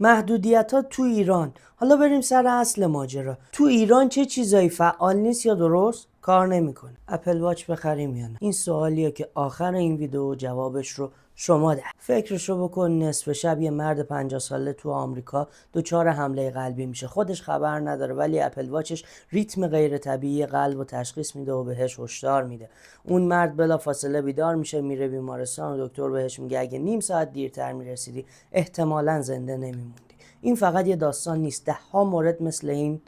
محدودیت‌ها تو ایران. حالا بریم سر اصل ماجرا. تو ایران چه چیزایی فعال نیست یا درست کار نمیکنه؟ اپل واچ بخریم یا نه؟ این سوالیه که آخر این ویدیو جوابش رو شما ده. فکرشو بکن نصف شب یه مرد 50 ساله تو آمریکا دچار حمله قلبی میشه، خودش خبر نداره، ولی اپل واچش ریتم غیر طبیعی قلب و تشخیص میده و بهش هشدار میده. اون مرد بلافاصله بیدار میشه، میره بیمارستان و دکتر بهش میگه اگه نیم ساعت دیرتر میرسیدی احتمالاً زنده نمیموندی. این فقط یه داستان نیست، ده ها مورد مثل این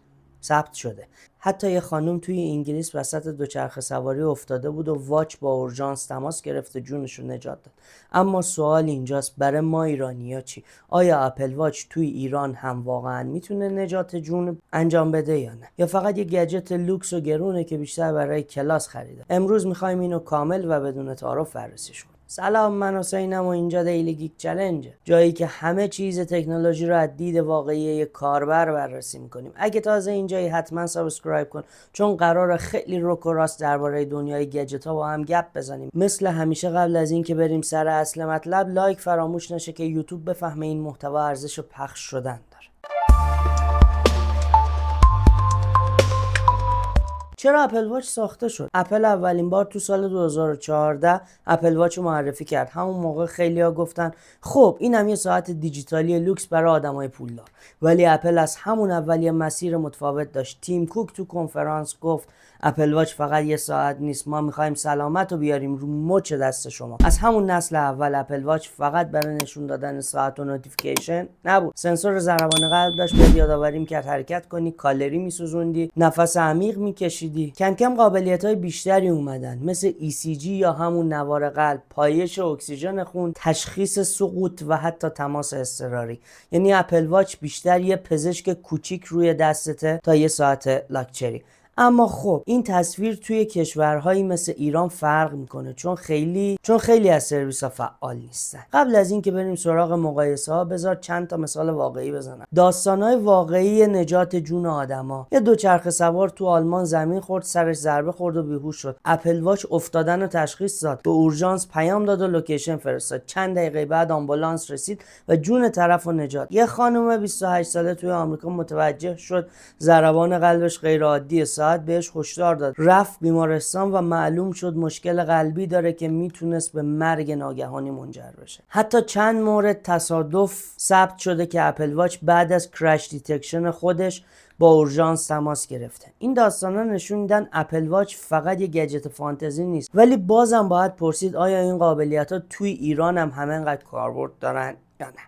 ثبت شده. حتی یه خانم توی انگلیس وسط دوچرخه سواری افتاده بود و واچ با اورژانس تماس گرفته جونش رو نجات داد. اما سوال اینجاست، برای ما ایرانی‌ها چی؟ آیا اپل واچ توی ایران هم واقعا میتونه نجات جون انجام بده یا نه؟ یا فقط یه گجت لوکس و گرونه که بیشتر برای کلاس خریده؟ امروز می‌خوایم اینو کامل و بدون تعارف بررسیش کنیم. سلام، من حسینم و اینجا دیلی گیک چالنجه، جایی که همه چیز تکنولوژی رو از دید واقعی یک کاربر بررسی میکنیم. اگه تازه اینجایی حتما سابسکرایب کن، چون قراره خیلی رک و راست درباره دنیای گجت ها با هم گپ بزنیم. مثل همیشه قبل از این که بریم سر اصل مطلب، لایک فراموش نشه که یوتیوب بفهمه این محتوا ارزش پخش شدن داره. چرا اپل واچ ساخته شد؟ اپل اولین بار تو سال 2014 اپل واچ رو معرفی کرد. همون موقع خیلیا گفتن خب اینم یه ساعت دیجیتالی لوکس برای آدمای پولدار. ولی اپل از همون اول یه مسیر متفاوت داشت. تیم کوک تو کنفرانس گفت اپل واچ فقط یه ساعت نیست، ما میخوایم سلامت رو بیاریم رو مچ دست شما. از همون نسل اول اپل واچ فقط برای نشون دادن ساعت و نوتیفیکیشن نبود. سنسور ضربان قلب داشت، به یادآوری می‌کرد حرکت کنی، کالری می‌سوزوندی، نفس عمیق می‌کشیدی. کم کم قابلیت‌های بیشتری اومدن، مثل ECG یا همون نوار قلب، پایش اکسیژن خون، تشخیص سقوط و حتی تماس اضطراری. یعنی اپل واچ بیشتر یه پزشک کوچیک روی دستته تا یه ساعت لاکچری. اما خب این تصویر توی کشورهایی مثل ایران فرق میکنه، چون خیلی از سرویس ها فعال نیستن. قبل از این که بریم سراغ مقایسه ها، بذار چند تا مثال واقعی بزنم. داستانهای واقعی نجات جون آدما. یه دوچرخه سوار تو آلمان زمین خورد، سرش ضربه خورد و بیهوش شد. اپل واچ افتادن رو تشخیص داد، به اورژانس پیام داد و لوکیشن فرستاد. چند دقیقه بعد آمبولانس رسید و جون طرف رو نجات. یه خانم 28 ساله توی آمریکا متوجه شد ضربان قلبش غیر عادیه، ساعت بهش هشدار داد، رفت بیمارستان و معلوم شد مشکل قلبی داره که میتونست به مرگ ناگهانی منجر بشه. حتی چند مورد تصادف ثبت شده که اپل واچ بعد از کرش دیتکشن خودش با اورژانس تماس گرفته. این داستانا نشون میدن اپل واچ فقط یه گجت فانتزی نیست، ولی بازم باید پرسید آیا این قابلیت‌ها توی ایران هم همینقدر کاربرد دارن؟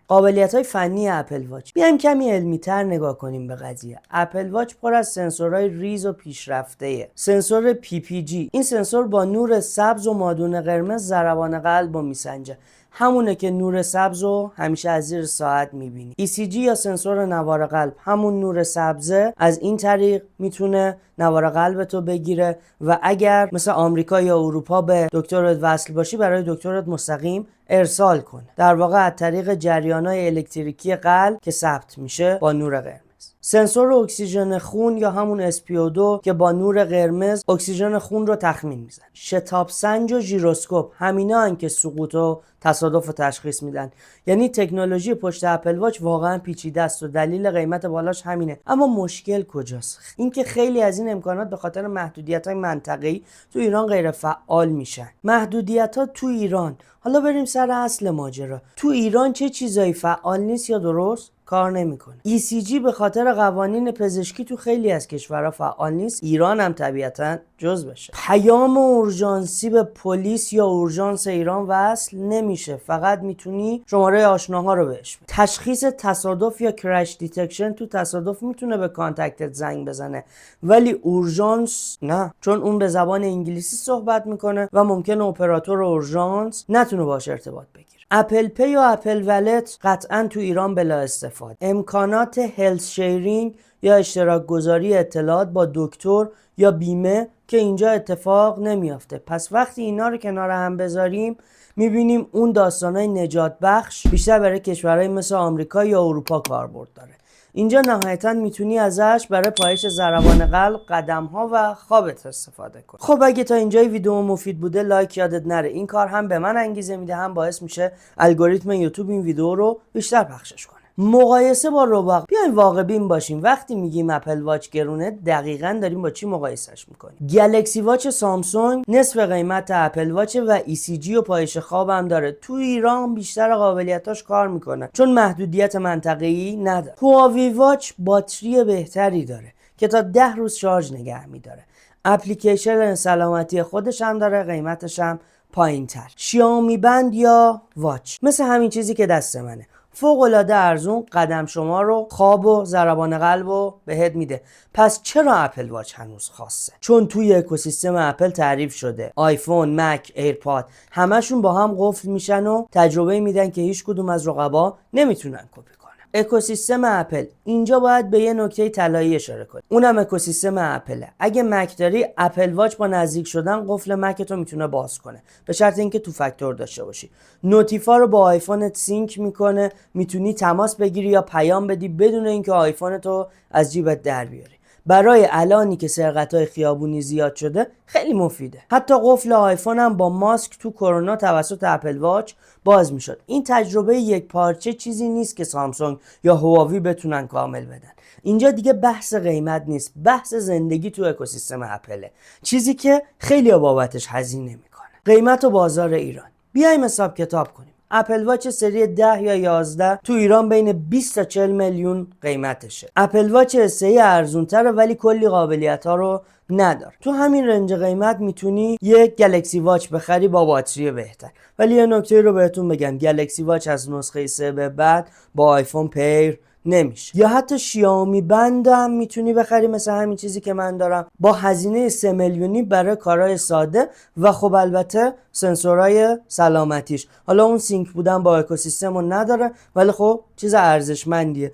قابلیت‌های فنی اپل واچ. بیایم کمی علمی‌تر نگاه کنیم به قضیه. اپل واچ پر از سنسورهای ریز و پیشرفته‌ایه. سنسور PPG، این سنسور با نور سبز و مادون قرمز ضربان قلب رو میسنجه. همونه که نور سبز رو همیشه از زیر ساعت میبینی. ECG یا سنسور نوار قلب، همون نور سبزه، از این طریق میتونه نوار قلبتو بگیره و اگر مثل آمریکا یا اروپا به دکترت وصل باشی، برای دکترت مستقیم ارسال کنه. در واقع از طریق جریان‌های الکتریکی قلب که ثبت میشه با نور قرمز. سنسور اکسیژن خون یا همون SpO2 که با نور قرمز اکسیژن خون رو تخمین میزنه. شتاب سنج و ژیروسکوپ، همینا هن که سقوط و تصادف رو تشخیص میدن. یعنی تکنولوژی پشت اپل واچ واقعا پیچیده است و دلیل قیمت بالاش همینه. اما مشکل کجاست؟ اینکه خیلی از این امکانات به خاطر محدودیت‌های منطقه‌ای تو ایران غیر فعال میشن. محدودیت‌ها تو ایران. حالا بریم سر اصل ماجرا. تو ایران چه چیزایی فعال نیست یا درست کار نمیکنه؟ ECG به خاطر قوانین پزشکی تو خیلی از کشورها فعال نیست، ایران هم طبیعتاً جز بشه. پیام اورژانسی به پلیس یا اورژانس ایران وصل نمیشه، فقط میتونی شماره آشناها رو بهش بدی. تشخیص تصادف یا کرش دیتکشن تو تصادف میتونه به کانتکتت زنگ بزنه، ولی اورژانس نه، چون اون به زبان انگلیسی صحبت میکنه و ممکنه اپراتور اورژانس نتونه باهاش ارتباط بگیره. اپل پی یا اپل ولت قطعا تو ایران بلا استفاده. امکانات هلث شیرینگ یا اشتراک گذاری اطلاعات با دکتر یا بیمه که اینجا اتفاق نمیافته. پس وقتی اینا رو کنار هم بذاریم میبینیم اون داستانای نجات بخش بیشتر برای کشورهای مثل آمریکا یا اروپا کاربرد داره. اینجا نهایتاً میتونی ازش برای پایش ضربان قلب، قدم‌ها و خوابت استفاده کنی. خب اگه تا اینجای ویدیو مفید بوده لایک یادت نره. این کار هم به من انگیزه میده، هم باعث میشه الگوریتم یوتیوب این ویدیو رو بیشتر پخشش کنه. مقایسه با رواق. بیاین واقع بین باشیم، وقتی میگیم اپل واچ گرونه دقیقاً داریم با چی مقایسش میکنیم؟ گلکسی واچ سامسونگ نصف قیمت اپل واچ و ECG و پایش خواب هم داره. تو ایران بیشتر قابلیتاش کار میکنه چون محدودیت منطقه‌ای نداره. هواوی واچ باتری بهتری داره که تا 10 روز شارژ نگه میداره. اپلیکیشن سلامتی خودش هم داره، قیمتش هم پایین تر. شیائومی بند یا واچ مثل همین چیزی که دست منه، فوق العاده ارزون، قدم شما رو، خواب و ضربان قلب رو بهت میده. پس چرا اپل واچ هنوز خاصه؟ چون توی اکوسیستم اپل تعریف شده آیفون، مک، ایرپاد همشون با هم قفل میشن و تجربه میدن که هیچ کدوم از رقبا نمیتونن کپی کنن. اکوسیستم اپل اینجا باید به یه نکته طلایی اشاره کنیم، اونم اکوسیستم اپله. اگه مک داری، اپل واچ با نزدیک شدن قفل مک تو میتونه باز کنه، به شرط اینکه تو فاکتور داشته باشی. نوتیفا رو با آیفونت سینک میکنه، میتونی تماس بگیری یا پیام بدی بدون اینکه آیفون تو از جیبت در بیاری. برای الانی که سرقت‌های خیابونی زیاد شده خیلی مفیده. حتی قفل آیفون هم با ماسک تو کرونا توسط اپل واچ باز میشد. این تجربه یک پارچه چیزی نیست که سامسونگ یا هواوی بتونن کامل بدن. اینجا دیگه بحث قیمت نیست، بحث زندگی تو اکوسیستم اپله، چیزی که خیلی بابتش هزینه میکنه. قیمت و بازار ایران، بیایم حساب کتاب کنیم. اپل واچ سری 10 یا 11 تو ایران بین 20 تا 40 میلیون قیمتشه. اپل واچ SE ارزونتره ولی کلی قابلیت ها رو نداره. تو همین رنج قیمت میتونی یک گلکسی واچ بخری با باتری بهتر. ولی یه نکته رو بهتون بگم، گلکسی واچ از نسخه 3 به بعد با آیفون پیر نمیشه. یا حتی شیائومی بند هم میتونی بخری مثل همین چیزی که من دارم با هزینه 3 میلیونی برای کارهای ساده و خب البته سنسورهای سلامتیش. حالا اون سینک بودن با اکوسیستم رو نداره ولی خب چیز ارزشمندیه.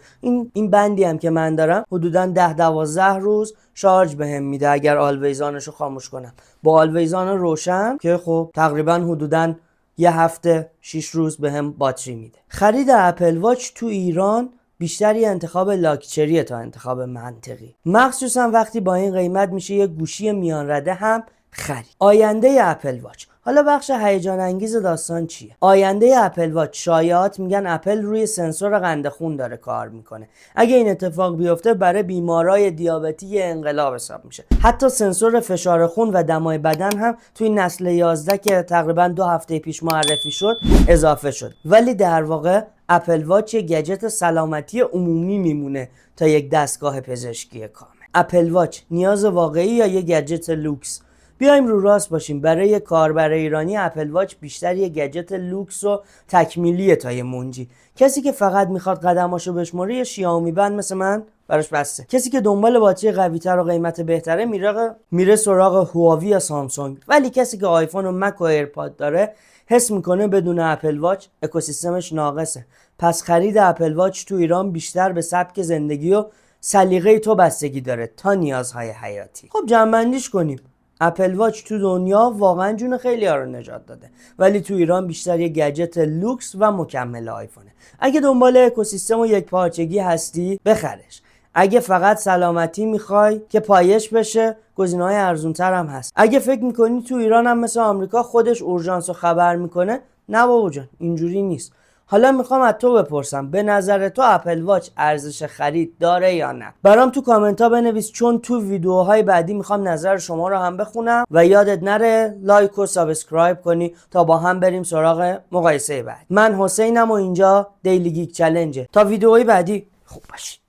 این بندی هم که من دارم حدودا 10-12 روز شارژ بهم میده اگر آلویزانش رو خاموش کنم. با آلویزان روشن که خب تقریبا حدودا یه هفته 6 روز بهم باتری میده. خرید اپل واچ تو ایران بیشتری انتخاب لاکچریه تا انتخاب منطقی، مخصوصا وقتی با این قیمت میشه یه گوشی میان رده هم خرید. آینده اپل واچ، حالا بخش هیجان انگیز داستان چیه؟ آینده اپل واچ، شایعات میگن اپل روی سنسور قند خون داره کار میکنه. اگه این اتفاق بیفته برای بیمارای دیابتی یه انقلاب حساب میشه. حتی سنسور فشار خون و دمای بدن هم توی نسل 11 که تقریبا 2 هفته پیش معرفی شد اضافه شد. ولی در واقع اپل واچ یه گجت سلامتی عمومی میمونه تا یک دستگاه پزشکی کامل. اپل واچ نیاز واقعی یا یه گجت لوکس؟ بیایم رو راست باشیم، برای کاربر ایرانی اپل واچ بیشتر یه گجت لوکس و تکمیلیه تا یه منجی. کسی که فقط میخواد قدماشو بشماره یه شیائومی بند مثل من براش بسته. کسی که دنبال باتری قوی‌تر و قیمت بهتره میره سراغ هواوی یا سامسونگ. ولی کسی که آیفون و مک و ایرپاد داره حس میکنه بدون اپل واچ اکوسیستمش ناقصه. پس خرید اپل واچ تو ایران بیشتر به سبک زندگی و سلیقه تو بستگی داره تا نیازهای حیاتی. خب جمع‌بندیش کنیم، اپل واچ تو دنیا واقعا جون خیلی ها رو نجات داده ولی تو ایران بیشتر یه گجت لوکس و مکمل آیفونه. اگه دنبال اکوسیستم و یک پارچگی هستی بخرش. اگه فقط سلامتی میخوای که پایش بشه گزینه‌های ارزونتر هم هست. اگه فکر میکنی تو ایران هم مثل آمریکا خودش اورژانس رو خبر میکنه، نه بابا جان اینجوری نیست. حالا میخوام از تو بپرسم، به نظر تو اپل واچ ارزش خرید داره یا نه؟ برام تو کامنت ها بنویس، چون تو ویدیوهای بعدی میخوام نظر شما رو هم بخونم. و یادت نره لایک و سابسکرایب کنی تا با هم بریم سراغ مقایسه بعد. من حسینم و اینجا دیلی گیک چالنجه. تا ویدیوهای بعدی خوب باشید.